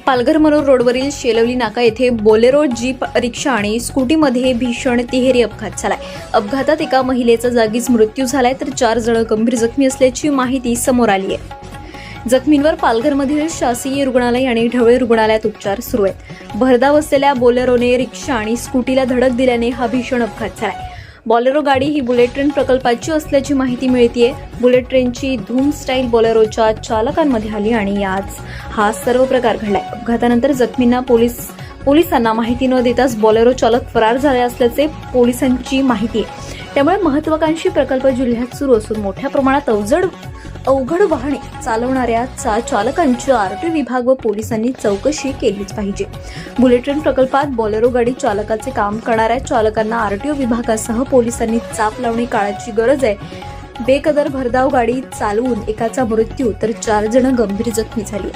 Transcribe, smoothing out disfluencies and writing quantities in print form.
पालघर मनोर रोडवरील शेलवली नाका येथे बोलेरो, जीप, रिक्षा आणि स्कूटीमध्ये भीषण तिहेरी अपघात झालाय. अपघातात एका महिलेचा जागीच मृत्यू झालाय तर 4 जण गंभीर जखमी असल्याची माहिती समोर आली आहे. जखमींवर पालघरमधील शासकीय रुग्णालय आणि ढवळे रुग्णालयात उपचार सुरू आहेत. भरधाव असलेल्या बोलेरोने रिक्षा आणि स्कूटीला धडक दिल्याने हा भीषण अपघात झालाय. बोलेरो गाडी ही बुलेट ट्रेन प्रकल्पाची असल्याची माहिती मिळतेय. बुलेट ट्रेनची धूम स्टाईल बोलेरोच्या चालकांमध्ये आली आणि याच हा सर्व प्रकार घडलाय. अपघातानंतर जखमींना पोलिसांना माहिती न देताच बोलेरो चालक फरार झाले असल्याचे पोलिसांची माहिती आहे. त्यामुळे महत्त्वाकांक्षी प्रकल्प जिल्ह्यात सुरू असून मोठ्या प्रमाणात अवघड वाहने चालवणाऱ्या चालकांची आरटीओ विभाग व पोलिसांनी चौकशी केलीच पाहिजे. बुलेट ट्रेन प्रकल्पात बोलेरो गाडी चालकाचे काम करणाऱ्या चालकांना आरटीओ विभागासह पोलिसांनी चाप लावणे काळाची गरज आहे. बेकदर भरधाव गाडी चालवून एकाचा मृत्यू तर 4 जण गंभीर जखमी झाली.